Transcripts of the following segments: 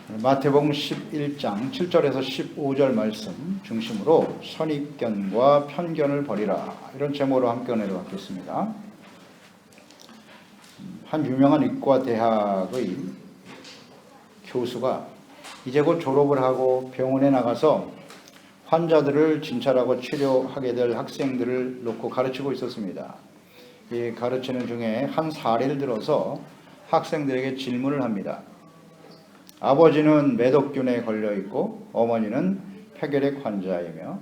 마태복음 11장 7절에서 15절 말씀 중심으로 선입견과 편견을 버리라, 이런 제목으로 함께 은혜를 받겠습니다. 한 유명한 의과대학의 교수가 이제 곧 졸업을 하고 병원에 나가서 환자들을 진찰하고 치료하게 될 학생들을 놓고 가르치고 있었습니다. 이 가르치는 중에 한 사례를 들어서 학생들에게 질문을 합니다. 아버지는 매독균에 걸려 있고 어머니는 폐결핵 환자이며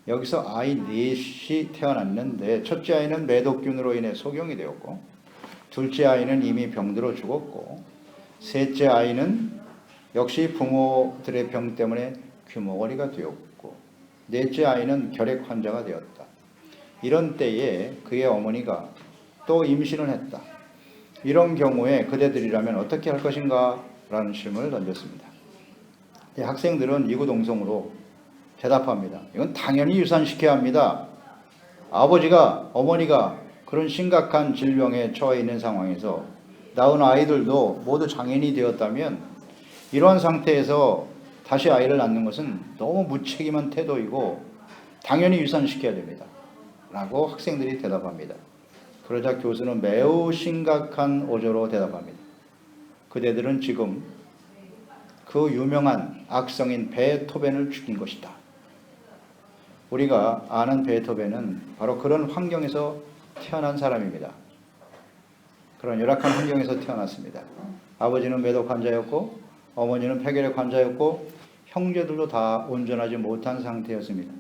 여기서 아이 넷이 태어났는데 첫째 아이는 매독균으로 인해 소경이 되었고 둘째 아이는 이미 병들어 죽었고 셋째 아이는 역시 부모들의 병 때문에 귀머거리가 되었고 넷째 아이는 결핵 환자가 되었다. 이런 때에 그의 어머니가 또 임신을 했다. 이런 경우에 그대들이라면 어떻게 할 것인가? 라는 질문을 던졌습니다. 학생들은 이구동성으로 대답합니다. 이건 당연히 유산시켜야 합니다. 아버지가, 어머니가 그런 심각한 질병에 처해 있는 상황에서 낳은 아이들도 모두 장애인이 되었다면 이러한 상태에서 다시 아이를 낳는 것은 너무 무책임한 태도이고 당연히 유산시켜야 됩니다. 라고 학생들이 대답합니다. 그러자 교수는 매우 심각한 어조로 대답합니다. 그대들은 지금 그 유명한 악성인 베토벤을 죽인 것이다. 우리가 아는 베토벤은 바로 그런 환경에서 태어난 사람입니다. 그런 열악한 환경에서 태어났습니다. 아버지는 매독 환자였고 어머니는 폐결핵 환자였고 형제들도 다 온전하지 못한 상태였습니다.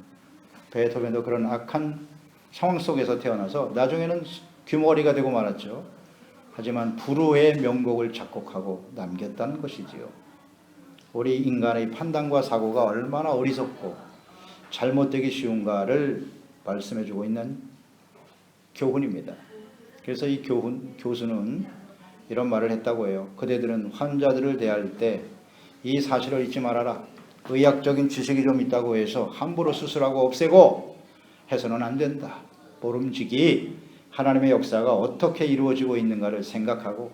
베토벤도 그런 악한 상황 속에서 태어나서 나중에는 귀머거리가 되고 말았죠. 하지만 불후의 명곡을 작곡하고 남겼다는 것이지요. 우리 인간의 판단과 사고가 얼마나 어리석고 잘못되기 쉬운가를 말씀해주고 있는 교훈입니다. 그래서 이 교수는 이런 말을 했다고 해요. 그대들은 환자들을 대할 때 이 사실을 잊지 말아라. 의학적인 지식이 좀 있다고 해서 함부로 수술하고 없애고 해서는 안 된다. 모름지기 하나님의 역사가 어떻게 이루어지고 있는가를 생각하고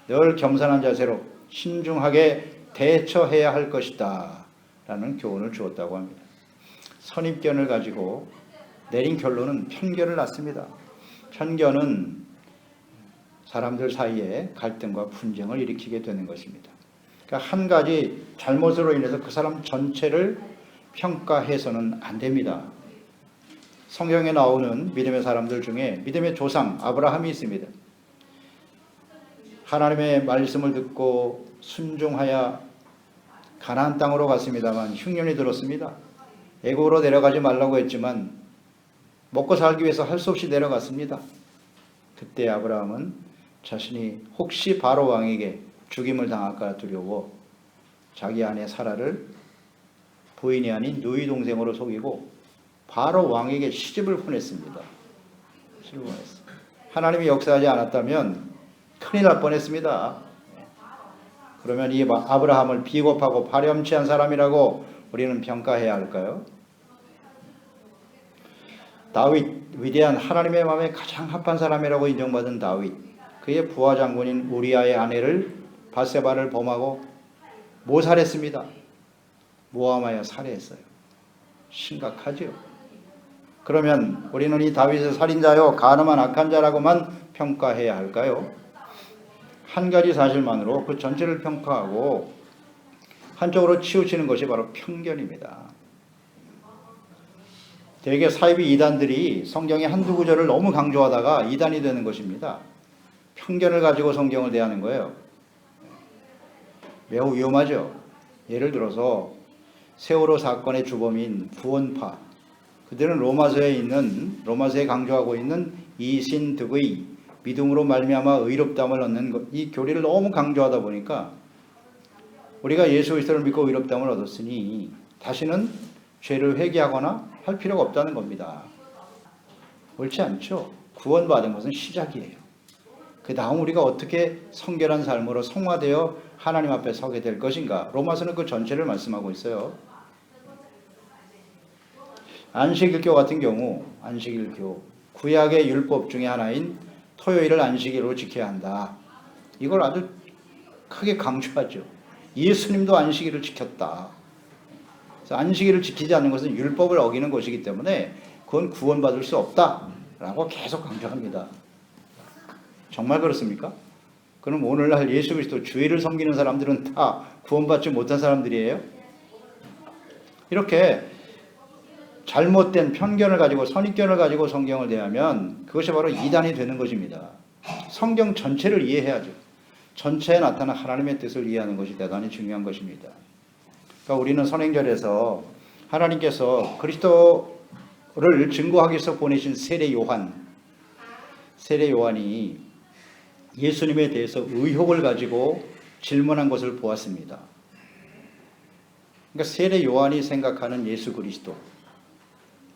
늘 겸손한 자세로 신중하게 대처해야 할 것이다 라는 교훈을 주었다고 합니다. 선입견을 가지고 내린 결론은 편견을 낳습니다. 편견은 사람들 사이에 갈등과 분쟁을 일으키게 되는 것입니다. 그러니까 한 가지 잘못으로 인해서 그 사람 전체를 평가해서는 안 됩니다. 성경에 나오는 믿음의 사람들 중에 믿음의 조상 아브라함이 있습니다. 하나님의 말씀을 듣고 순종하여 가나안 땅으로 갔습니다만 흉년이 들었습니다. 애국으로 내려가지 말라고 했지만 먹고 살기 위해서 할 수 없이 내려갔습니다. 그때 아브라함은 자신이 혹시 바로 왕에게 죽임을 당할까 두려워 자기 아내 사라를 부인이 아닌 누이 동생으로 속이고 바로 왕에게 시집을 보냈습니다. 하나님이 역사하지 않았다면 큰일 날 뻔했습니다. 그러면 이 아브라함을 비겁하고 파렴치한 사람이라고 우리는 평가해야 할까요? 다윗, 위대한 하나님의 마음에 가장 합한 사람이라고 인정받은 다윗, 그의 부하 장군인 우리아의 아내를 바세바를 범하고 모살했습니다. 모함하여 살해했어요. 심각하죠. 그러면 우리는 이 다윗의 살인자요 가늠한 악한 자라고만 평가해야 할까요? 한 가지 사실만으로 그 전체를 평가하고 한쪽으로 치우치는 것이 바로 편견입니다. 대개 사이비 이단들이 성경의 한두 구절을 너무 강조하다가 이단이 되는 것입니다. 편견을 가지고 성경을 대하는 거예요. 매우 위험하죠. 예를 들어서 세월호 사건의 주범인 구원파, 그들은 로마서에 강조하고 있는 이신득의 믿음으로 말미암아 의롭다함을 얻는 것, 이 교리를 너무 강조하다 보니까 우리가 예수 그리스도를 믿고 의롭다함을 얻었으니 다시는 죄를 회개하거나 할 필요가 없다는 겁니다. 옳지 않죠? 구원받은 것은 시작이에요. 그 다음 우리가 어떻게 성결한 삶으로 성화되어 하나님 앞에 서게 될 것인가? 로마서는 그 전체를 말씀하고 있어요. 안식일교 같은 경우, 안식일교, 구약의 율법 중에 하나인 토요일을 안식일로 지켜야 한다. 이걸 아주 크게 강조하죠. 예수님도 안식일을 지켰다. 그래서 안식일을 지키지 않는 것은 율법을 어기는 것이기 때문에 그건 구원받을 수 없다라고 계속 강조합니다. 정말 그렇습니까? 그럼 오늘날 예수 그리스도 주의를 섬기는 사람들은 다 구원받지 못한 사람들이에요? 이렇게 잘못된 편견을 가지고 선입견을 가지고 성경을 대하면 그것이 바로 이단이 되는 것입니다. 성경 전체를 이해해야죠. 전체에 나타난 하나님의 뜻을 이해하는 것이 대단히 중요한 것입니다. 그러니까 우리는 선행절에서 하나님께서 그리스도를 증거하기 위해서 보내신 세례 요한이 예수님에 대해서 의혹을 가지고 질문한 것을 보았습니다. 그러니까 세례 요한이 생각하는 예수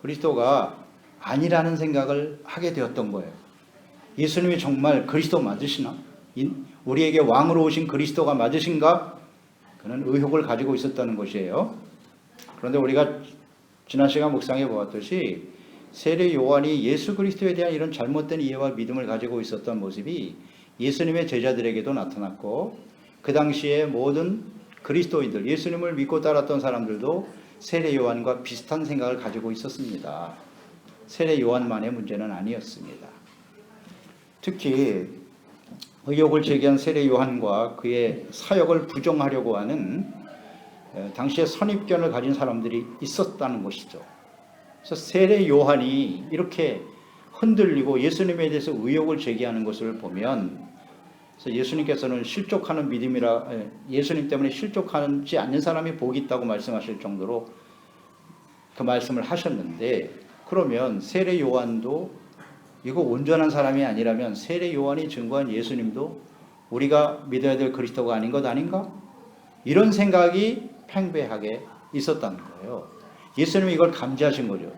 그리스도가 아니라는 생각을 하게 되었던 거예요. 예수님이 정말 그리스도 맞으시나? 우리에게 왕으로 오신 그리스도가 맞으신가? 그는 의혹을 가지고 있었다는 것이에요. 그런데 우리가 지난 시간 묵상해 보았듯이 세례 요한이 예수 그리스도에 대한 이런 잘못된 이해와 믿음을 가지고 있었던 모습이 예수님의 제자들에게도 나타났고 그 당시에 모든 그리스도인들, 예수님을 믿고 따랐던 사람들도 세례 요한과 비슷한 생각을 가지고 있었습니다. 세례 요한만의 문제는 아니었습니다. 특히 의혹을 제기한 세례 요한과 그의 사역을 부정하려고 하는 당시에 선입견을 가진 사람들이 있었다는 것이죠. 그래서 세례 요한이 이렇게 흔들리고 예수님에 대해서 의혹을 제기하는 것을 보면 그래서 예수님께서는 실족하는 믿음이라 예수님 때문에 실족하지 않는 사람이 복이 있다고 말씀하실 정도로 그 말씀을 하셨는데 그러면 세례 요한도 이거 온전한 사람이 아니라면 세례 요한이 증거한 예수님도 우리가 믿어야 될 그리스도가 아닌 것 아닌가? 이런 생각이 팽배하게 있었다는 거예요. 예수님이 이걸 감지하신 거죠.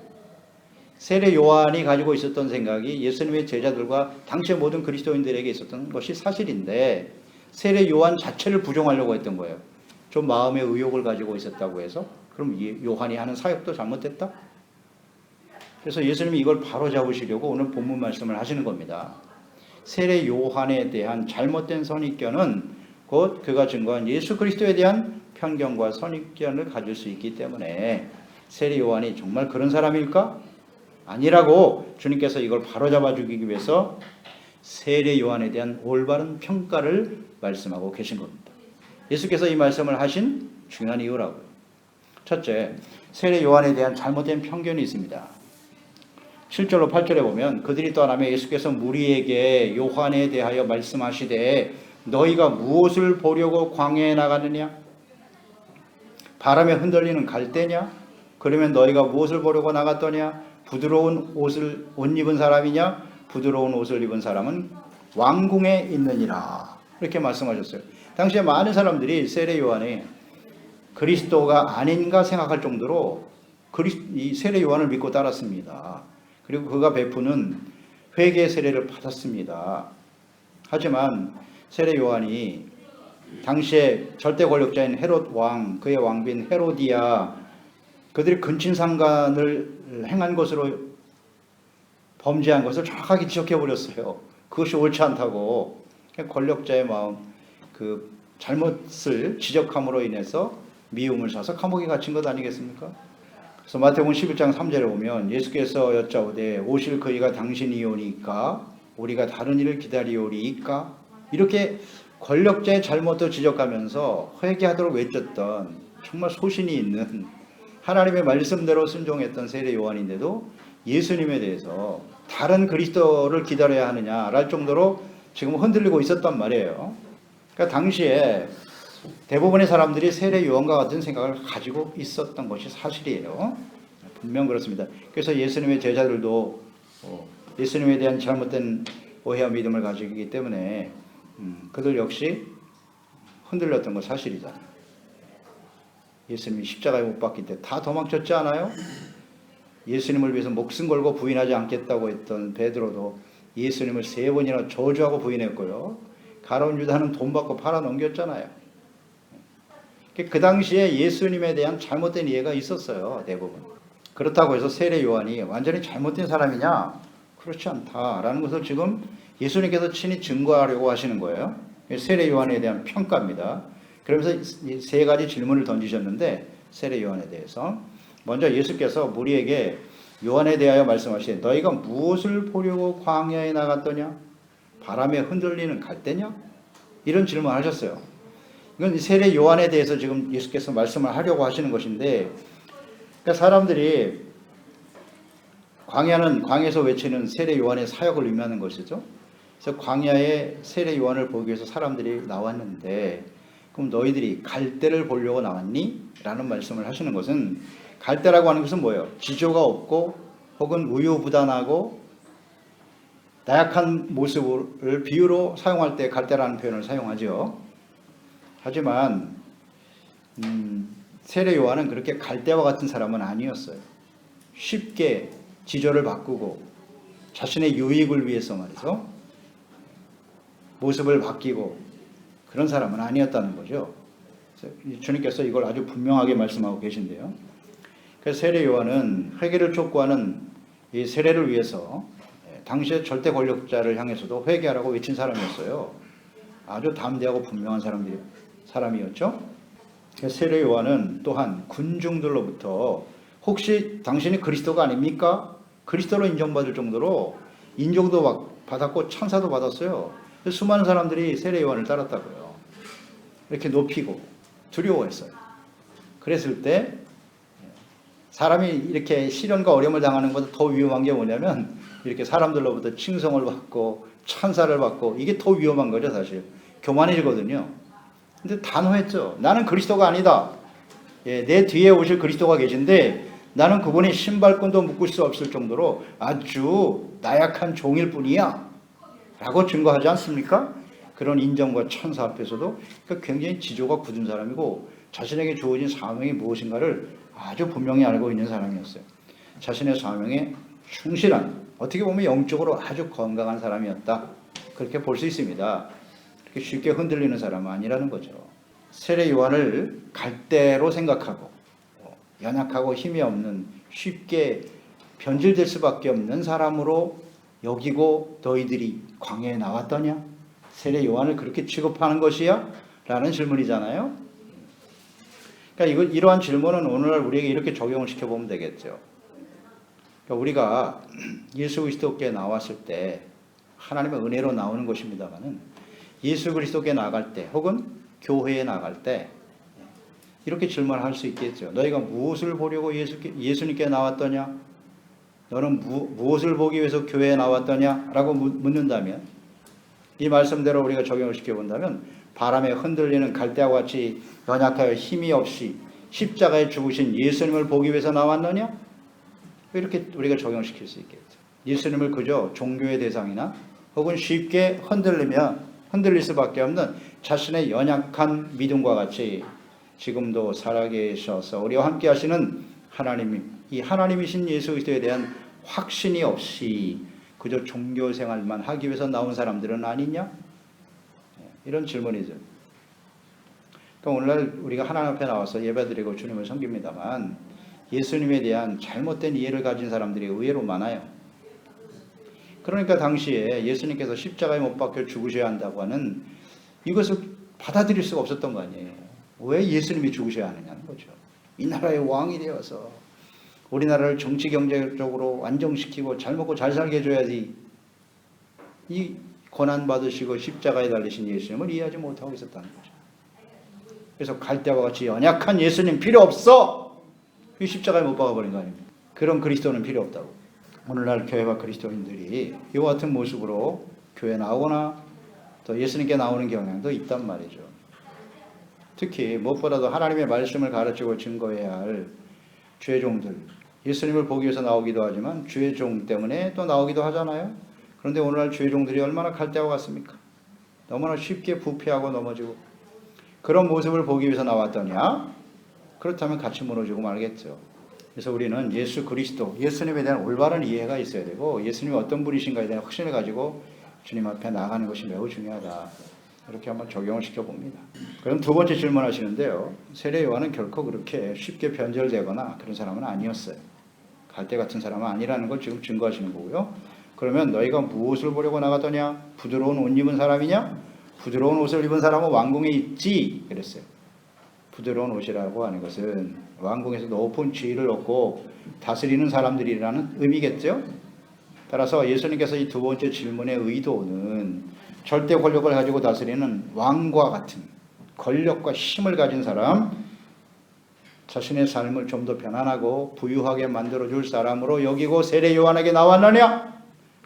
세례 요한이 가지고 있었던 생각이 예수님의 제자들과 당시의 모든 그리스도인들에게 있었던 것이 사실인데 세례 요한 자체를 부정하려고 했던 거예요. 좀 마음의 의혹을 가지고 있었다고 해서 그럼 요한이 하는 사역도 잘못됐다? 그래서 예수님이 이걸 바로잡으시려고 오늘 본문 말씀을 하시는 겁니다. 세례 요한에 대한 잘못된 선입견은 곧 그가 증거한 예수 그리스도에 대한 편견과 선입견을 가질 수 있기 때문에 세례 요한이 정말 그런 사람일까? 아니라고 주님께서 이걸 바로잡아 주기 위해서 세례 요한에 대한 올바른 평가를 말씀하고 계신 겁니다. 예수께서 이 말씀을 하신 중요한 이유라고요. 첫째, 세례 요한에 대한 잘못된 편견이 있습니다. 7절로 8절에 보면 그들이 떠나며 예수께서 무리에게 요한에 대하여 말씀하시되 너희가 무엇을 보려고 광야에 나가느냐? 바람에 흔들리는 갈대냐? 그러면 너희가 무엇을 보려고 나갔더냐? 부드러운 옷 입은 사람이냐? 부드러운 옷을 입은 사람은 왕궁에 있느니라. 이렇게 말씀하셨어요. 당시에 많은 사람들이 세례 요한이 그리스도가 아닌가 생각할 정도로 이 세례 요한을 믿고 따랐습니다. 그리고 그가 베푸는 회개 세례를 받았습니다. 하지만 세례 요한이 당시에 절대 권력자인 헤롯 왕, 그의 왕비인 헤로디아, 그들이 근친상간을 행한 것으로 범죄한 것을 정확하게 지적해 버렸어요. 그것이 옳지 않다고. 권력자의 마음, 그 잘못을 지적함으로 인해서 미움을 사서 감옥에 갇힌 것 아니겠습니까? 그래서 마태복음 11장 3절에 보면 예수께서 여짜오되 오실 그이가 당신이오니까 우리가 다른 일을 기다리오리이까? 이렇게 권력자의 잘못도 지적하면서 회개하도록 외쳤던 정말 소신이 있는 하나님의 말씀대로 순종했던 세례 요한인데도 예수님에 대해서 다른 그리스도를 기다려야 하느냐랄 정도로 지금 흔들리고 있었단 말이에요. 그러니까 당시에 대부분의 사람들이 세례 요한과 같은 생각을 가지고 있었던 것이 사실이에요. 분명 그렇습니다. 그래서 예수님의 제자들도 예수님에 대한 잘못된 오해와 믿음을 가지고 있기 때문에 그들 역시 흔들렸던 건 사실이잖아요. 예수님이 십자가에 못 박힐 때 다 도망쳤지 않아요? 예수님을 위해서 목숨 걸고 부인하지 않겠다고 했던 베드로도 예수님을 3번이나 저주하고 부인했고요. 가룟 유다는 돈 받고 팔아넘겼잖아요. 그 당시에 예수님에 대한 잘못된 이해가 있었어요. 대부분. 그렇다고 해서 세례 요한이 완전히 잘못된 사람이냐? 그렇지 않다라는 것을 지금 예수님께서 친히 증거하려고 하시는 거예요. 세례 요한에 대한 평가입니다. 그러면서 이 세 가지 질문을 던지셨는데 세례 요한에 대해서 먼저 예수께서 무리에게 요한에 대하여 말씀하시되 너희가 무엇을 보려고 광야에 나갔더냐? 바람에 흔들리는 갈대냐? 이런 질문을 하셨어요. 이건 세례 요한에 대해서 지금 예수께서 말씀을 하려고 하시는 것인데, 그러니까 사람들이 광야는 광야에서 외치는 세례 요한의 사역을 의미하는 것이죠. 그래서 광야에 세례 요한을 보기 위해서 사람들이 나왔는데, 그럼 너희들이 갈대를 보려고 나왔니? 라는 말씀을 하시는 것은, 갈대라고 하는 것은 뭐예요? 지조가 없고 혹은 우유부단하고 나약한 모습을 비유로 사용할 때 갈대라는 표현을 사용하죠. 하지만 세례 요한은 그렇게 갈대와 같은 사람은 아니었어요. 쉽게 지조를 바꾸고 자신의 유익을 위해서 말이죠, 모습을 바뀌고 그런 사람은 아니었다는 거죠. 주님께서 이걸 아주 분명하게 말씀하고 계신데요. 그래서 세례 요한은 회개를 촉구하는 이 세례를 위해서 당시의 절대 권력자를 향해서도 회개하라고 외친 사람이었어요. 아주 담대하고 분명한 사람이었죠. 세례 요한은 또한 군중들로부터 혹시 당신이 그리스도가 아닙니까? 그리스도로 인정받을 정도로 인정도 받았고 찬사도 받았어요. 수많은 사람들이 세례 요한을 따랐다고요. 이렇게 높이고 두려워했어요. 그랬을 때 사람이 이렇게 시련과 어려움을 당하는 것보다 더 위험한 게 뭐냐면 이렇게 사람들로부터 칭송을 받고 찬사를 받고, 이게 더 위험한 거죠. 사실 교만해지거든요. 근데 단호했죠. 나는 그리스도가 아니다. 내 뒤에 오실 그리스도가 계신데 나는 그분의 신발끈도 묶을 수 없을 정도로 아주 나약한 종일 뿐이야 라고 증거하지 않습니까? 그런 인정과 찬사 앞에서도 굉장히 지조가 굳은 사람이고 자신에게 주어진 사명이 무엇인가를 아주 분명히 알고 있는 사람이었어요. 자신의 사명에 충실한, 어떻게 보면 영적으로 아주 건강한 사람이었다, 그렇게 볼 수 있습니다. 그렇게 쉽게 흔들리는 사람은 아니라는 거죠. 세례 요한을 갈대로 생각하고 연약하고 힘이 없는, 쉽게 변질될 수밖에 없는 사람으로 여기고 너희들이 광야에 나왔더냐? 세례 요한을 그렇게 취급하는 것이야? 라는 질문이잖아요. 그러니까 이러한 질문은 오늘날 우리에게 이렇게 적용을 시켜보면 되겠죠. 그러니까 우리가 예수 그리스도께 나왔을 때 하나님의 은혜로 나오는 것입니다만은, 예수 그리스도께 나갈 때 혹은 교회에 나갈 때 이렇게 질문할 수 있겠죠. 너희가 무엇을 보려고 예수님께 나왔더냐? 너는 무엇을 보기 위해서 교회에 나왔더냐? 라고 묻는다면, 이 말씀대로 우리가 적용을 시켜본다면 바람에 흔들리는 갈대와 같이 연약하여 힘이 없이 십자가에 죽으신 예수님을 보기 위해서 나왔느냐? 이렇게 우리가 적용시킬 수 있겠죠. 예수님을 그저 종교의 대상이나 혹은 쉽게 흔들릴 수밖에 없는 자신의 연약한 믿음과 같이 지금도 살아계셔서 우리와 함께 하시는 이 하나님이신 예수 그리스도에 대한 확신이 없이 그저 종교 생활만 하기 위해서 나온 사람들은 아니냐? 이런 질문이죠. 그러니까 오늘날 우리가 하나님 앞에 나와서 예배드리고 주님을 섬깁니다만 예수님에 대한 잘못된 이해를 가진 사람들이 의외로 많아요. 그러니까 당시에 예수님께서 십자가에 못 박혀 죽으셔야 한다고 하는 이것을 받아들일 수가 없었던 거 아니에요. 왜 예수님이 죽으셔야 하느냐는 거죠. 이 나라의 왕이 되어서 우리나라를 정치 경제적으로 안정시키고 잘 먹고 잘 살게 해줘야지, 이 고난 받으시고 십자가에 달리신 예수님을 이해하지 못하고 있었다는 거죠. 그래서 갈대와 같이 연약한 예수님 필요 없어! 이 십자가에 못 박아버린 거 아닙니까? 그런 그리스도는 필요 없다고. 오늘날 교회와 그리스도인들이 이와 같은 모습으로 교회 나오거나 또 예수님께 나오는 경향도 있단 말이죠. 특히 무엇보다도 하나님의 말씀을 가르치고 증거해야 할 주의 종들, 예수님을 보기 위해서 나오기도 하지만 주의 종 때문에 또 나오기도 하잖아요. 그런데 오늘날 주의 종들이 얼마나 갈대와 같습니까? 너무나 쉽게 부패하고 넘어지고, 그런 모습을 보기 위해서 나왔더냐? 그렇다면 같이 무너지고 말겠죠. 그래서 우리는 예수 그리스도, 예수님에 대한 올바른 이해가 있어야 되고 예수님이 어떤 분이신가에 대한 확신을 가지고 주님 앞에 나가는 것이 매우 중요하다. 이렇게 한번 적용을 시켜봅니다. 그럼 두 번째 질문하시는데요. 세례 요한은 결코 그렇게 쉽게 변절되거나 그런 사람은 아니었어요. 갈대 같은 사람은 아니라는 걸 지금 증거하시는 거고요. 그러면 너희가 무엇을 보려고 나갔더냐? 부드러운 옷 입은 사람이냐? 부드러운 옷을 입은 사람은 왕궁에 있지. 그랬어요. 부드러운 옷이라고 하는 것은 왕궁에서 높은 지위를 얻고 다스리는 사람들이라는 의미겠죠. 따라서 예수님께서 이 두 번째 질문의 의도는 절대 권력을 가지고 다스리는 왕과 같은 권력과 힘을 가진 사람, 자신의 삶을 좀 더 편안하고 부유하게 만들어줄 사람으로 여기고 세례 요한에게 나왔느냐?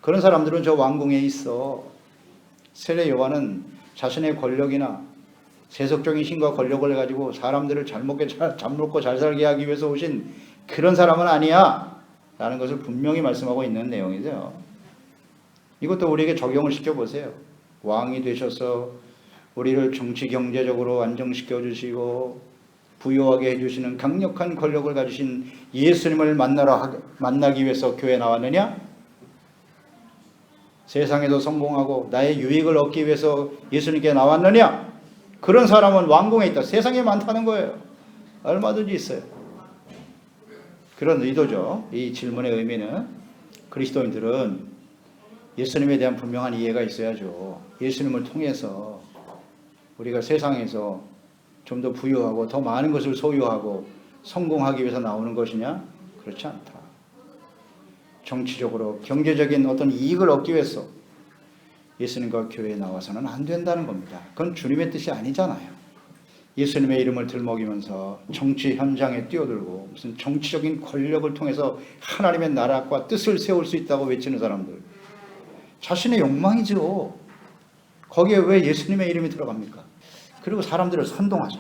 그런 사람들은 저 왕궁에 있어. 세례 요한은 자신의 권력이나 세속적인 힘과 권력을 가지고 사람들을 잘 먹고 잘 살게 하기 위해서 오신 그런 사람은 아니야 라는 것을 분명히 말씀하고 있는 내용이죠. 이것도 우리에게 적용을 시켜보세요. 왕이 되셔서 우리를 정치 경제적으로 안정시켜 주시고 부유하게 해주시는 강력한 권력을 가지신 예수님을 만나기 위해서 교회에 나왔느냐? 세상에서 성공하고 나의 유익을 얻기 위해서 예수님께 나왔느냐? 그런 사람은 왕궁에 있다. 세상에 많다는 거예요. 얼마든지 있어요. 그런 의도죠. 이 질문의 의미는 그리스도인들은 예수님에 대한 분명한 이해가 있어야죠. 예수님을 통해서 우리가 세상에서 좀 더 부유하고 더 많은 것을 소유하고 성공하기 위해서 나오는 것이냐? 그렇지 않다. 정치적으로 경제적인 어떤 이익을 얻기 위해서 예수님과 교회에 나와서는 안 된다는 겁니다. 그건 주님의 뜻이 아니잖아요. 예수님의 이름을 들먹이면서 정치 현장에 뛰어들고 무슨 정치적인 권력을 통해서 하나님의 나라과 뜻을 세울 수 있다고 외치는 사람들, 자신의 욕망이죠. 거기에 왜 예수님의 이름이 들어갑니까? 그리고 사람들을 선동하죠.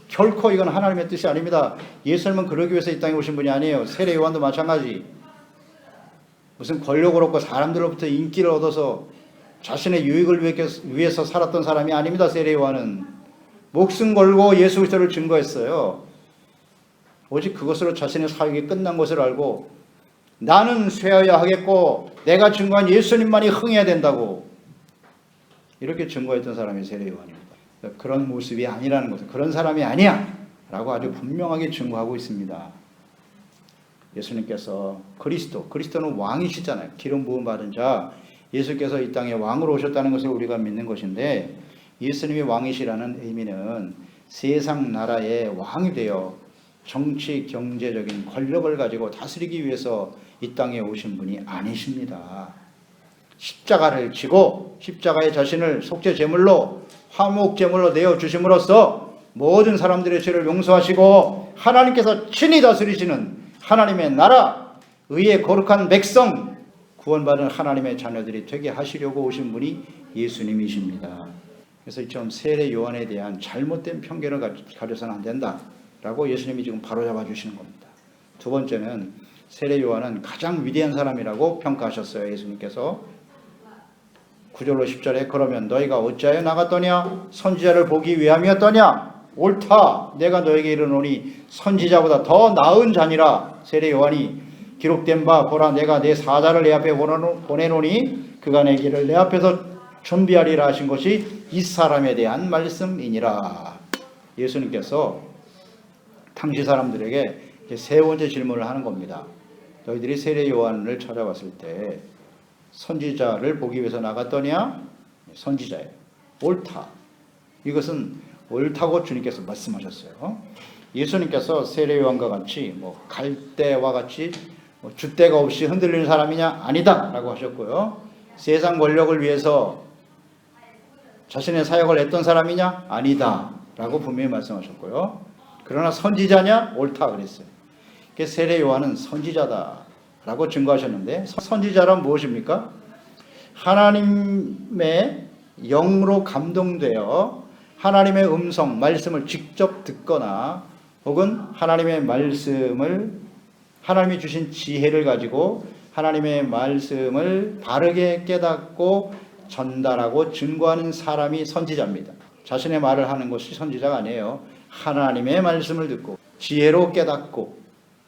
결코 이건 하나님의 뜻이 아닙니다. 예수님은 그러기 위해서 이 땅에 오신 분이 아니에요. 세례 요한도 마찬가지. 무슨 권력을 얻고 사람들로부터 인기를 얻어서 자신의 유익을 위해서 살았던 사람이 아닙니다. 세례 요한은 목숨 걸고 예수 그리스도를 증거했어요. 오직 그것으로 자신의 사역이 끝난 것을 알고 나는 쇠하여야 하겠고 내가 증거한 예수님만이 흥해야 된다고 이렇게 증거했던 사람이 세례 요한입니다. 그런 모습이 아니라는 것을, 그런 사람이 아니야 라고 아주 분명하게 증거하고 있습니다. 예수님께서 그리스도는 왕이시잖아요. 기름 부음 받은 자, 예수께서 이 땅에 왕으로 오셨다는 것을 우리가 믿는 것인데, 예수님이 왕이시라는 의미는 세상 나라의 왕이 되어 정치 경제적인 권력을 가지고 다스리기 위해서 이 땅에 오신 분이 아니십니다. 십자가를 지고 십자가에 자신을 속죄 제물로 화목 제물로 내어 주심으로써 모든 사람들의 죄를 용서하시고 하나님께서 친히 다스리시는 하나님의 나라, 의의 거룩한 백성, 구원받은 하나님의 자녀들이 되게 하시려고 오신 분이 예수님이십니다. 그래서 좀 세례 요한에 대한 잘못된 편견을 가져서는 안 된다라고 예수님이 지금 바로잡아 주시는 겁니다. 두 번째는 세례 요한은 가장 위대한 사람이라고 평가하셨어요. 예수님께서 9절로 10절에 그러면 너희가 어찌하여 나갔더냐? 선지자를 보기 위함이었더냐? 옳다. 내가 너에게 이르노니 선지자보다 더 나은 자니라. 세례 요한이 기록된 바 보라 내가 내 사자를 내 앞에 보내노니 그가 내 길을 내 앞에서 준비하리라 하신 것이 이 사람에 대한 말씀이니라. 예수님께서 당시 사람들에게 세 번째 질문을 하는 겁니다. 너희들이 세례 요한을 찾아왔을 때 선지자를 보기 위해서 나갔더냐? 선지자예요. 옳다. 이것은 옳다고 주님께서 말씀하셨어요. 예수님께서 세례 요한과 같이 갈대와 같이 줏대가 없이 흔들리는 사람이냐? 아니다 라고 하셨고요. 세상 권력을 위해서 자신의 사역을 했던 사람이냐? 아니다 라고 분명히 말씀하셨고요. 그러나 선지자냐? 옳다 그랬어요. 세례 요한은 선지자다 라고 증거하셨는데, 선지자란 무엇입니까? 하나님의 영으로 감동되어 하나님의 음성, 말씀을 직접 듣거나 혹은 하나님의 말씀을, 하나님이 주신 지혜를 가지고 하나님의 말씀을 바르게 깨닫고 전달하고 증거하는 사람이 선지자입니다. 자신의 말을 하는 것이 선지자가 아니에요. 하나님의 말씀을 듣고 지혜로 깨닫고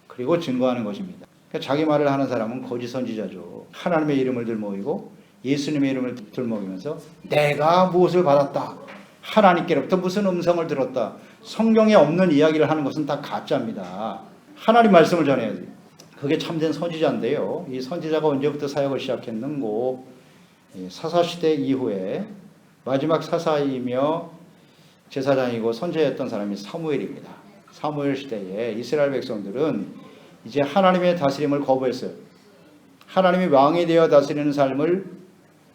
그리고 증거하는 것입니다. 자기 말을 하는 사람은 거짓 선지자죠. 하나님의 이름을 들먹이고 예수님의 이름을 들먹이면서 내가 무엇을 받았다, 하나님께로부터 무슨 음성을 들었다, 성경에 없는 이야기를 하는 것은 다 가짜입니다. 하나님 말씀을 전해야지. 그게 참된 선지자인데요. 이 선지자가 언제부터 사역을 시작했는고, 사사시대 이후에 마지막 사사이며 제사장이고 선지자였던 사람이 사무엘입니다. 사무엘 시대에 이스라엘 백성들은 이제 하나님의 다스림을 거부했어요. 하나님이 왕이 되어 다스리는 삶을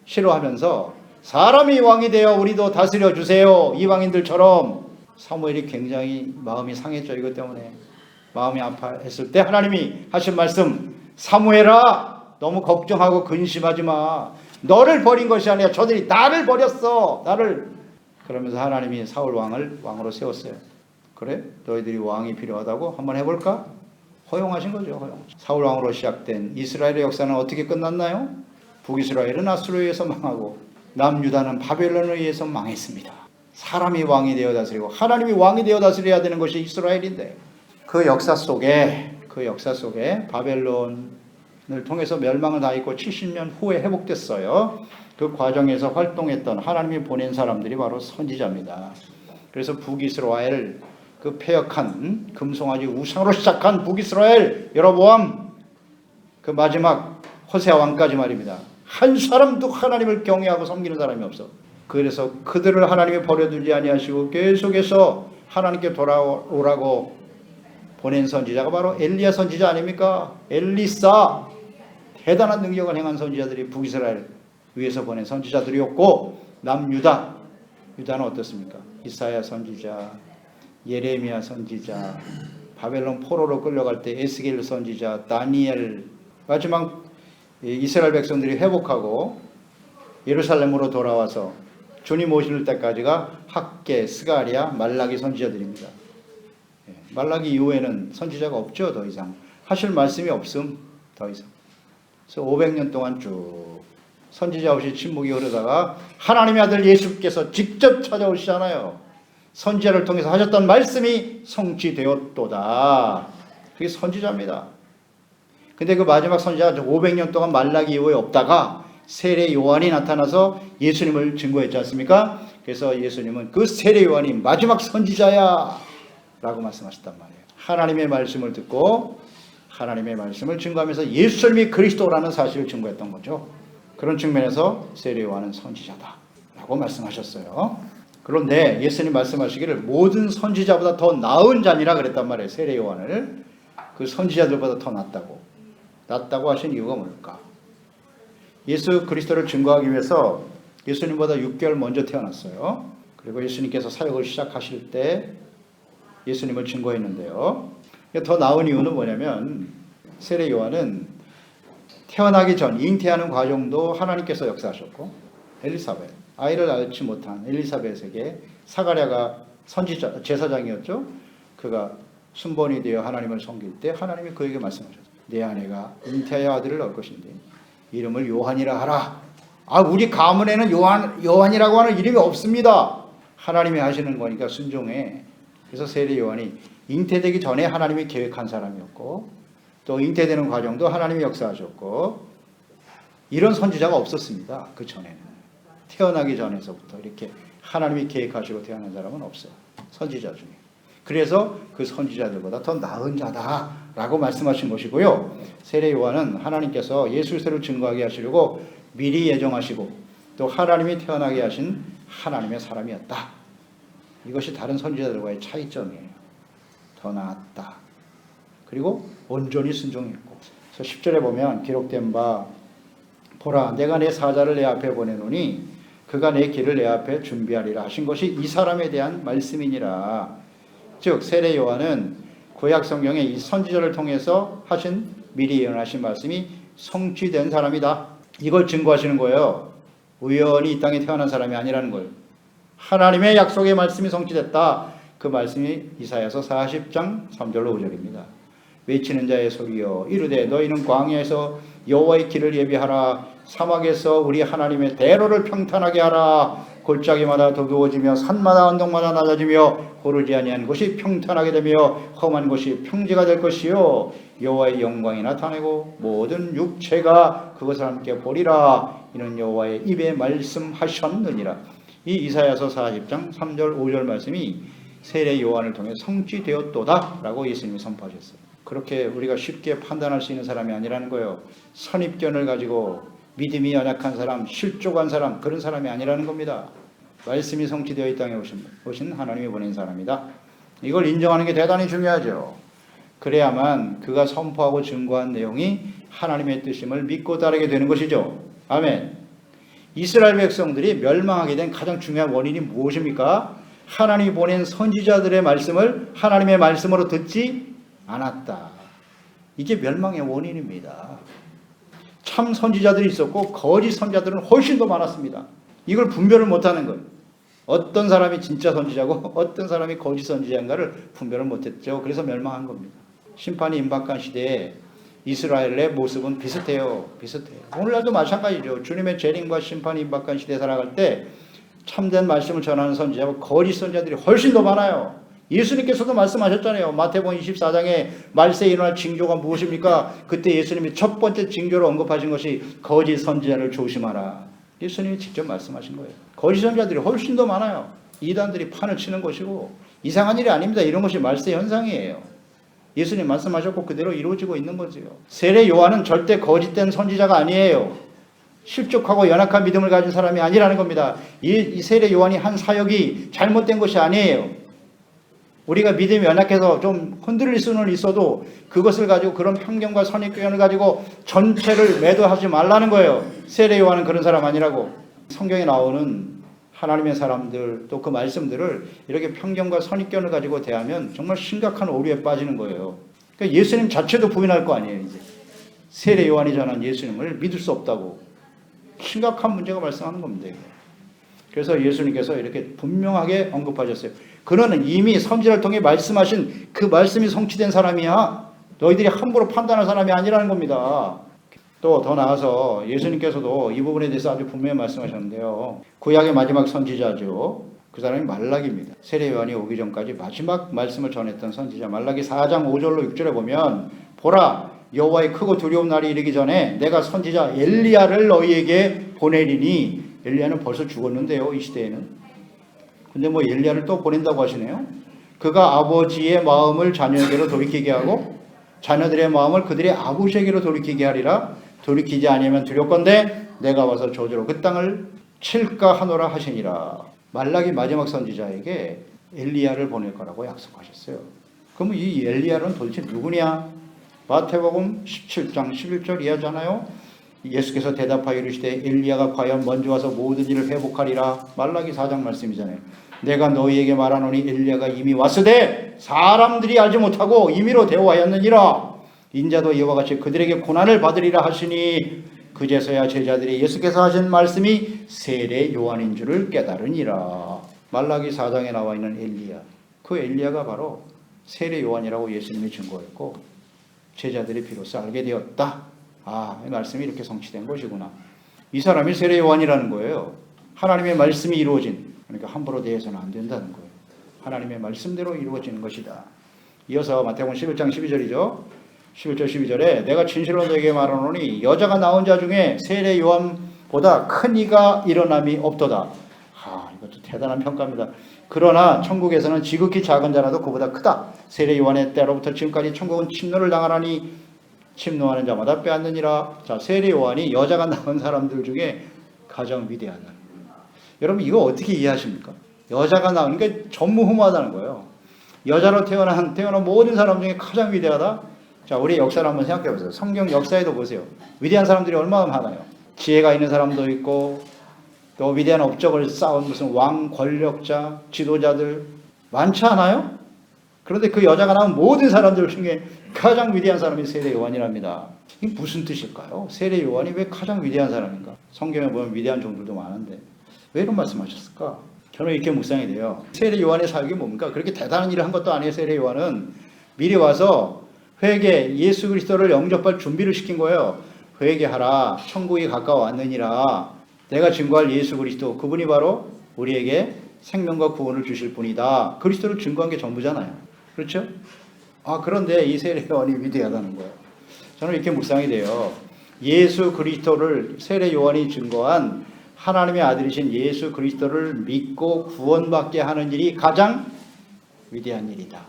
싫어하면서 사람이 왕이 되어 우리도 다스려 주세요, 이방인들처럼. 사무엘이 굉장히 마음이 상했죠. 이것 때문에 마음이 아파했을 때 하나님이 하신 말씀, 사무엘아, 너무 걱정하고 근심하지 마. 너를 버린 것이 아니라 저들이 나를 버렸어. 나를. 그러면서 하나님이 사울 왕을 왕으로 세웠어요. 그래? 너희들이 왕이 필요하다고? 한번 해볼까? 허용하신 거죠. 허용. 사울 왕으로 시작된 이스라엘의 역사는 어떻게 끝났나요? 북이스라엘은 아수르에 의해서 망하고 남유다는 바벨론에 의해서 망했습니다. 사람이 왕이 되어 다스리고 하나님이 왕이 되어 다스려야 되는 것이 이스라엘인데, 그 역사 속에 바벨론을 통해서 멸망을 당했고 70년 후에 회복됐어요. 그 과정에서 활동했던 하나님이 보낸 사람들이 바로 선지자입니다. 그래서 북이스라엘, 그 패역한 금송아지 우상으로 시작한 북이스라엘, 여로보암, 그 마지막 호세아 왕까지 말입니다. 한 사람도 하나님을 경외하고 섬기는 사람이 없어. 그래서 그들을 하나님이 버려두지 아니하시고 계속해서 하나님께 돌아오라고 보낸 선지자가 바로 엘리야 선지자 아닙니까? 엘리사, 대단한 능력을 행한 선지자들이 북이스라엘 위에서 보낸 선지자들이었고, 남유다, 유다는 어떻습니까? 이사야 선지자, 예레미야 선지자, 바벨론 포로로 끌려갈 때 에스겔 선지자, 다니엘, 마지막 이스라엘 백성들이 회복하고 예루살렘으로 돌아와서 주님 오실 때까지가 학개, 스가랴, 말라기 선지자들입니다. 말라기 이후에는 선지자가 없죠. 더 이상 하실 말씀이 없음. 더 이상. 그래서 500년 동안 쭉 선지자 없이 침묵이 흐르다가 하나님의 아들 예수께서 직접 찾아오시잖아요. 선지자를 통해서 하셨던 말씀이 성취되었도다. 그게 선지자입니다. 근데 그 마지막 선지자가 500년 동안 말라기 이후에 없다가 세례 요한이 나타나서 예수님을 증거했지 않습니까? 그래서 예수님은 그 세례 요한이 마지막 선지자야 라고 말씀하셨단 말이에요. 하나님의 말씀을 듣고 하나님의 말씀을 증거하면서 예수님이 그리스도라는 사실을 증거했던 거죠. 그런 측면에서 세례 요한은 선지자다 라고 말씀하셨어요. 그런데 예수님 말씀하시기를 모든 선지자보다 더 나은 자니라 그랬단 말이에요. 세례 요한을. 그 선지자들보다 더 낫다고 하신 이유가 뭘까? 예수 그리스도를 증거하기 위해서 예수님보다 6개월 먼저 태어났어요. 그리고 예수님께서 사역을 시작하실 때 예수님을 증거했는데요. 더 나은 이유는 뭐냐면, 세례 요한은 태어나기 전 잉태하는 과정도 하나님께서 역사하셨고, 엘리사벳, 아이를 낳지 못한 엘리사벳에게 사가랴가 선지자, 제사장이었죠. 그가 순번이 되어 하나님을 섬길 때 하나님이 그에게 말씀하셨어요. 내 아내가 잉태하여 아들을 낳을 것인데 이름을 요한이라 하라. 우리 가문에는 요한이라고 하는 이름이 없습니다. 하나님이 하시는 거니까 순종해. 그래서 세례 요한이 잉태되기 전에 하나님이 계획한 사람이었고, 또 잉태되는 과정도 하나님이 역사하셨고, 이런 선지자가 없었습니다. 그 전에는. 태어나기 전에서부터 이렇게 하나님이 계획하시고 태어난 사람은 없어요. 선지자 중에. 그래서 그 선지자들보다 더 나은 자다라고 말씀하신 것이고요. 세례 요한은 하나님께서 예수 그리스도를 증거하게 하시려고 미리 예정하시고 또 하나님이 태어나게 하신 하나님의 사람이었다. 이것이 다른 선지자들과의 차이점이에요. 더 나았다. 그리고 온전히 순종했고. 그래서 10절에 보면 기록된 바, 보라 내가 내 사자를 내 앞에 보내노니 그가 내 길을 내 앞에 준비하리라 하신 것이 이 사람에 대한 말씀이니라. 즉 세례 요한은 구약 성경에 이 선지자를 통해서 하신 미리 예언하신 말씀이 성취된 사람이다. 이걸 증거하시는 거예요. 우연히 이 땅에 태어난 사람이 아니라는 걸. 하나님의 약속의 말씀이 성취됐다. 그 말씀이 이사야서 40장 3절로 5절입니다. 외치는 자의 소리여 이르되 너희는 광야에서 여호와의 길을 예비하라. 사막에서 우리 하나님의 대로를 평탄하게 하라. 골짜기마다 두꺼워지며 산마다 언덕마다 낮아지며 고르지 아니한 곳이 평탄하게 되며 험한 곳이 평지가 될 것이요 여호와의 영광이 나타내고 모든 육체가 그것을 함께 보리라. 이는 여호와의 입에 말씀하셨느니라. 이 이사야서 40장 3절 5절 말씀이 세례 요한을 통해 성취되었도다 라고 예수님이 선포하셨어요. 그렇게 우리가 쉽게 판단할 수 있는 사람이 아니라는 거예요. 선입견을 가지고 믿음이 연약한 사람, 실족한 사람, 그런 사람이 아니라는 겁니다. 말씀이 성취되어 이 땅에 오신 하나님이 보낸 사람이다. 이걸 인정하는 게 대단히 중요하죠. 그래야만 그가 선포하고 증거한 내용이 하나님의 뜻임을 믿고 따르게 되는 것이죠. 아멘. 이스라엘 백성들이 멸망하게 된 가장 중요한 원인이 무엇입니까? 하나님이 보낸 선지자들의 말씀을 하나님의 말씀으로 듣지 않았다. 이게 멸망의 원인입니다. 참 선지자들이 있었고 거짓 선지자들은 훨씬 더 많았습니다. 이걸 분별을 못하는 거예요. 어떤 사람이 진짜 선지자고 어떤 사람이 거짓 선지자인가를 분별을 못했죠. 그래서 멸망한 겁니다. 심판이 임박한 시대에 이스라엘의 모습은 비슷해요. 오늘날도 마찬가지죠. 주님의 재림과 심판이 임박한 시대에 살아갈 때 참된 말씀을 전하는 선지자와 거짓 선지자들이 훨씬 더 많아요. 예수님께서도 말씀하셨잖아요. 마태복음 24장에 말세에 일어날 징조가 무엇입니까? 그때 예수님이 첫 번째 징조로 언급하신 것이 거짓 선지자를 조심하라. 예수님이 직접 말씀하신 거예요. 거짓 선지자들이 훨씬 더 많아요. 이단들이 판을 치는 것이고 이상한 일이 아닙니다. 이런 것이 말세 현상이에요. 예수님 말씀하셨고 그대로 이루어지고 있는 거지요. 세례 요한은 절대 거짓된 선지자가 아니에요. 실족하고 연약한 믿음을 가진 사람이 아니라는 겁니다. 이 세례 요한이 한 사역이 잘못된 것이 아니에요. 우리가 믿음이 연약해서 좀 흔들릴 수는 있어도 그것을 가지고 그런 편견과 선입견을 가지고 전체를 매도하지 말라는 거예요. 세례 요한은 그런 사람 아니라고. 성경에 나오는 하나님의 사람들 또 그 말씀들을 이렇게 편견과 선입견을 가지고 대하면 정말 심각한 오류에 빠지는 거예요. 그러니까 예수님 자체도 부인할 거 아니에요. 이제 세례 요한이 전한 예수님을 믿을 수 없다고 심각한 문제가 발생하는 겁니다. 그래서 예수님께서 이렇게 분명하게 언급하셨어요. 그는 이미 선지자를 통해 말씀하신 그 말씀이 성취된 사람이야. 너희들이 함부로 판단할 사람이 아니라는 겁니다. 또 더 나아가서 예수님께서도 이 부분에 대해서 아주 분명히 말씀하셨는데요. 구약의 마지막 선지자죠. 그 사람이 말라기입니다. 세례 요한이 오기 전까지 마지막 말씀을 전했던 선지자. 말라기 4장 5절로 6절에 보면 보라 여호와의 크고 두려운 날이 이르기 전에 내가 선지자 엘리야를 너희에게 보내리니 엘리야는 벌써 죽었는데요. 이 시대에는. 근데 뭐 엘리야를 또 보낸다고 하시네요. 그가 아버지의 마음을 자녀에게로 돌이키게 하고 자녀들의 마음을 그들의 아버지에게로 돌이키게 하리라. 돌이키지 아니하면 두렵건대 내가 와서 저주로 그 땅을 칠까 하노라 하시니라. 말라기 마지막 선지자에게 엘리야를 보낼 거라고 약속하셨어요. 그럼 이 엘리야는 도대체 누구냐? 마태복음 17장 11절 이하잖아요. 예수께서 대답하여 이르시되 엘리야가 과연 먼저 와서 모든 일을 회복하리라. 말라기 4장 말씀이잖아요. 내가 너희에게 말하노니 엘리야가 이미 왔으되 사람들이 알지 못하고 임의로 대오하였느니라. 인자도 이와 같이 그들에게 고난을 받으리라 하시니 그제서야 제자들이 예수께서 하신 말씀이 세례 요한인 줄을 깨달으니라. 말라기 4장에 나와 있는 엘리야, 그 엘리야가 바로 세례 요한이라고 예수님이 증거했고 제자들이 비로소 알게 되었다. 아, 이 말씀이 이렇게 성취된 것이구나. 이 사람이 세례 요한이라는 거예요. 하나님의 말씀이 이루어진, 그러니까 함부로 대해서는 안 된다는 거예요. 하나님의 말씀대로 이루어지는 것이다. 이어서 마태복음 11장 12절이죠. 11절 12절에 내가 진실로 너에게 말하노니 여자가 낳은 자 중에 세례 요한보다 큰 이가 일어남이 없도다. 이것도 대단한 평가입니다. 그러나 천국에서는 지극히 작은 자라도 그보다 크다. 세례 요한의 때로부터 지금까지 천국은 침노를 당하나니 침노하는 자마다 빼앗느니라. 자, 세례 요한이 여자가 낳은 사람들 중에 가장 위대하다. 여러분 이거 어떻게 이해하십니까? 여자가 낳은 게 전무후무하다는 거예요. 여자로 태어난 모든 사람 중에 가장 위대하다. 자, 우리 역사를 한번 생각해 보세요. 성경 역사에도 보세요. 위대한 사람들이 얼마나 많아요. 지혜가 있는 사람도 있고 또 위대한 업적을 쌓은 무슨 왕, 권력자, 지도자들 많지 않아요? 그런데 그 여자가 낳은 모든 사람들 중에 가장 위대한 사람이 세례 요한이랍니다. 이게 무슨 뜻일까요? 세례 요한이 왜 가장 위대한 사람인가? 성경에 보면 위대한 종들도 많은데 왜 이런 말씀하셨을까? 저는 이렇게 묵상이 돼요. 세례 요한의 사역이 뭡니까? 그렇게 대단한 일을 한 것도 아니에요. 세례 요한은 미리 와서 회개, 예수 그리스도를 영접할 준비를 시킨 거예요. 회개하라, 천국이 가까워왔느니라. 내가 증거할 예수 그리스도, 그분이 바로 우리에게 생명과 구원을 주실 분이다. 그리스도를 증거한 게 전부잖아요. 그렇죠? 그런데 이 세례 요한이 위대하다는 거예요. 저는 이렇게 묵상이 돼요. 예수 그리스도를 세례 요한이 증거한 하나님의 아들이신 예수 그리스도를 믿고 구원받게 하는 일이 가장 위대한 일이다.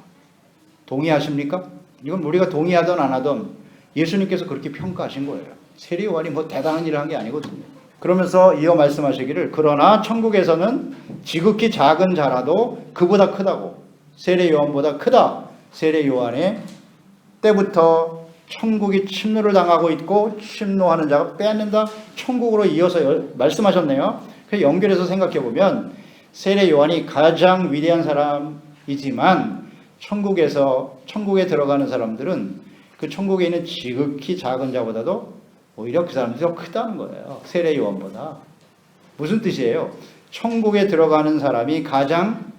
동의하십니까? 이건 우리가 동의하든 안 하든 예수님께서 그렇게 평가하신 거예요. 세례 요한이 뭐 대단한 일을 한 게 아니거든요. 그러면서 이어 말씀하시기를 그러나 천국에서는 지극히 작은 자라도 그보다 크다고. 세례 요한보다 크다. 세례 요한의 때부터 천국이 침노를 당하고 있고 침노하는 자가 빼앗는다. 천국으로 이어서 말씀하셨네요. 그래서 연결해서 생각해 보면 세례 요한이 가장 위대한 사람이지만 천국에 들어가는 사람들은 그 천국에 있는 지극히 작은 자보다도 오히려 그 사람들이 더 크다는 거예요. 세례 요한보다. 무슨 뜻이에요? 천국에 들어가는 사람이 가장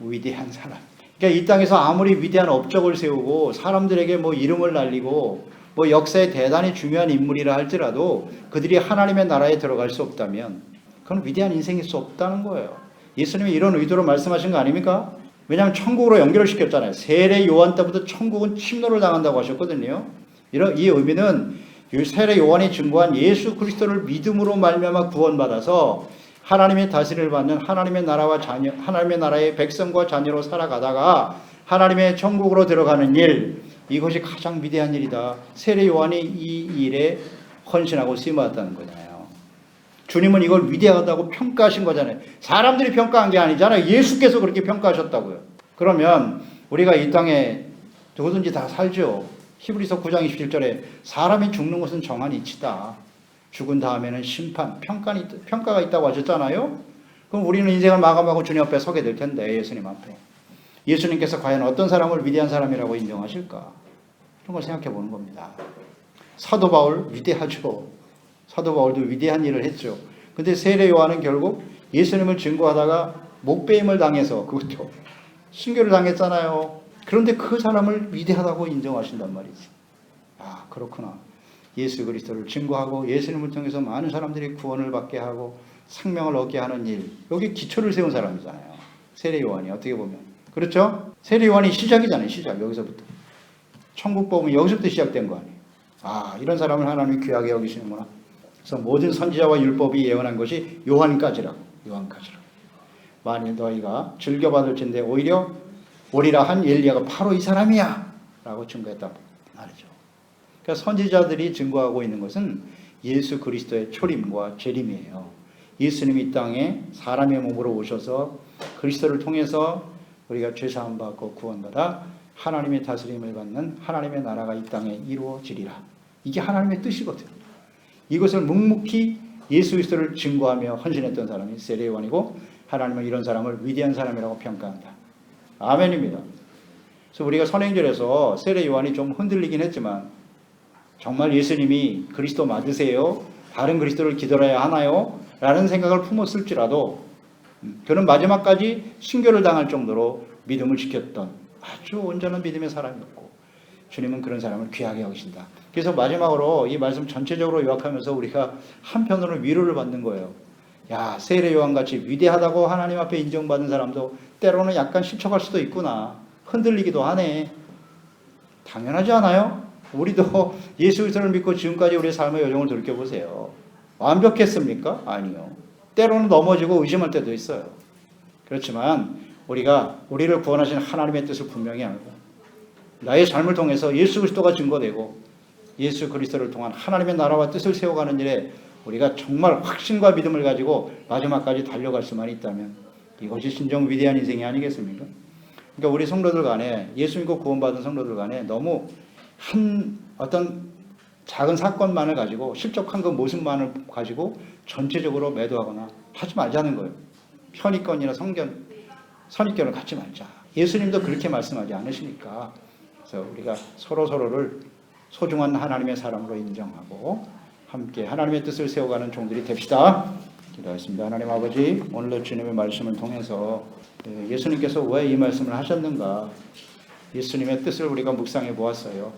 위대한 사람. 그러니까 이 땅에서 아무리 위대한 업적을 세우고 사람들에게 뭐 이름을 날리고 뭐 역사에 대단히 중요한 인물이라 할지라도 그들이 하나님의 나라에 들어갈 수 없다면 그건 위대한 인생일 수 없다는 거예요. 예수님이 이런 의도로 말씀하신 거 아닙니까? 왜냐하면 천국으로 연결을 시켰잖아요. 세례 요한 때부터 천국은 침노를 당한다고 하셨거든요. 이 의미는 세례 요한이 증거한 예수 그리스도를 믿음으로 말미암아 구원받아서 하나님의 다스림을 받는 하나님의 나라와 자녀, 하나님의 나라의 백성과 자녀로 살아가다가 하나님의 천국으로 들어가는 일, 이것이 가장 위대한 일이다. 세례 요한이 이 일에 헌신하고 쓰임받았다는 거잖아요. 주님은 이걸 위대하다고 평가하신 거잖아요. 사람들이 평가한 게 아니잖아요. 예수께서 그렇게 평가하셨다고요. 그러면 우리가 이 땅에 누구든지 다 살죠. 히브리서 9장 27절에 사람이 죽는 것은 정한 이치다. 죽은 다음에는 심판, 평가가 있다고 하셨잖아요. 그럼 우리는 인생을 마감하고 주님 앞에 서게 될 텐데, 예수님 앞에. 예수님께서 과연 어떤 사람을 위대한 사람이라고 인정하실까? 그런 걸 생각해 보는 겁니다. 사도 바울 위대하죠. 사도 바울도 위대한 일을 했죠. 근데 세례 요한은 결국 예수님을 증거하다가 목배임을 당해서 그것도 순교를 당했잖아요. 그런데 그 사람을 위대하다고 인정하신단 말이지. 아, 그렇구나. 예수 그리스도를 증거하고 예수님을 통해서 많은 사람들이 구원을 받게 하고 생명을 얻게 하는 일. 여기 기초를 세운 사람이잖아요. 세례 요한이 어떻게 보면. 그렇죠? 세례 요한이 시작이잖아요. 시작. 여기서부터. 천국 복음이 여기서부터 시작된 거 아니에요. 아, 이런 사람을 하나님이 귀하게 여기시는구나. 그래서 모든 선지자와 율법이 예언한 것이 요한까지라고. 만일 너희가 즐겨받을진데 오히려 오리라 한 엘리야가 바로 이 사람이야 라고 증거했단 말이죠. 그러니까 선지자들이 증거하고 있는 것은 예수 그리스도의 초림과 재림이에요. 예수님이 이 땅에 사람의 몸으로 오셔서 그리스도를 통해서 우리가 죄사함 받고 구원받아 하나님의 다스림을 받는 하나님의 나라가 이 땅에 이루어지리라. 이게 하나님의 뜻이거든요. 이것을 묵묵히 예수 그리스도를 증거하며 헌신했던 사람이 세례 요한이고 하나님은 이런 사람을 위대한 사람이라고 평가한다. 아멘입니다. 그래서 우리가 선행절에서 세례 요한이 좀 흔들리긴 했지만 정말 예수님이 그리스도 맞으세요? 다른 그리스도를 기다려야 하나요? 라는 생각을 품었을지라도 그는 마지막까지 순교를 당할 정도로 믿음을 지켰던 아주 온전한 믿음의 사람이었고 주님은 그런 사람을 귀하게 여기신다. 그래서 마지막으로 이 말씀 전체적으로 요약하면서 우리가 한편으로 위로를 받는 거예요. 야, 세례 요한같이 위대하다고 하나님 앞에 인정받은 사람도 때로는 약간 실족할 수도 있구나. 흔들리기도 하네. 당연하지 않아요? 우리도 예수 그리스도를 믿고 지금까지 우리의 삶의 여정을 돌이켜보세요. 완벽했습니까? 아니요. 때로는 넘어지고 의심할 때도 있어요. 그렇지만 우리가 우리를 구원하신 하나님의 뜻을 분명히 알고 나의 삶을 통해서 예수 그리스도가 증거되고 예수 그리스도를 통한 하나님의 나라와 뜻을 세워가는 일에 우리가 정말 확신과 믿음을 가지고 마지막까지 달려갈 수만 있다면 이것이 진정 위대한 인생이 아니겠습니까? 그러니까 우리 성도들 간에 예수 믿고 구원받은 성도들 간에 너무 한 어떤 작은 사건만을 가지고 실족한 그 모습만을 가지고 전체적으로 매도하거나 하지 말자는 거예요. 편의권이나 선입견을 갖지 말자. 예수님도 그렇게 말씀하지 않으시니까. 그래서 우리가 서로를 소중한 하나님의 사람으로 인정하고 함께 하나님의 뜻을 세워가는 종들이 됩시다. 기도하겠습니다. 하나님 아버지, 오늘도 주님의 말씀을 통해서 예수님께서 왜 이 말씀을 하셨는가, 예수님의 뜻을 우리가 묵상해 보았어요.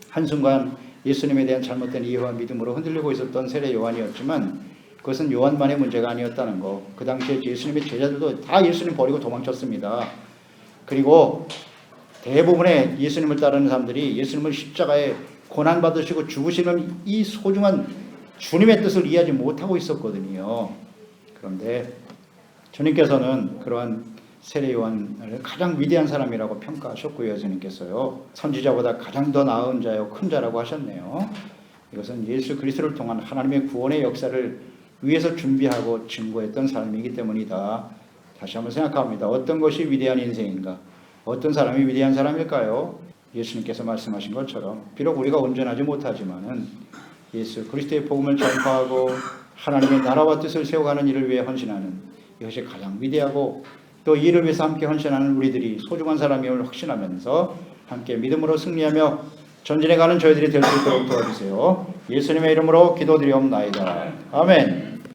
한순간 예수님에 대한 잘못된 이해와 믿음으로 흔들리고 있었던 세례 요한이었지만 그것은 요한만의 문제가 아니었다는 거. 그 당시에 예수님의 제자들도 다 예수님 버리고 도망쳤습니다. 그리고 대부분의 예수님을 따르는 사람들이 예수님을 십자가에 고난받으시고 죽으시는 이 소중한 주님의 뜻을 이해하지 못하고 있었거든요. 그런데 주님께서는 그러한 세례 요한을 가장 위대한 사람이라고 평가하셨고요. 예수님께서요. 선지자보다 가장 더 나은 자요 큰 자라고 하셨네요. 이것은 예수 그리스도를 통한 하나님의 구원의 역사를 위해서 준비하고 증거했던 삶이기 때문이다. 다시 한번 생각합니다. 어떤 것이 위대한 인생인가? 어떤 사람이 위대한 사람일까요? 예수님께서 말씀하신 것처럼 비록 우리가 온전하지 못하지만은 예수 그리스도의 복음을 전파하고 하나님의 나라와 뜻을 세워가는 일을 위해 헌신하는 이것이 가장 위대하고 또 이 일을 위해서 함께 헌신하는 우리들이 소중한 사람임을 확신하면서 함께 믿음으로 승리하며 전진해 가는 저희들이 될 수 있도록 도와주세요. 예수님의 이름으로 기도드리옵나이다. 아멘.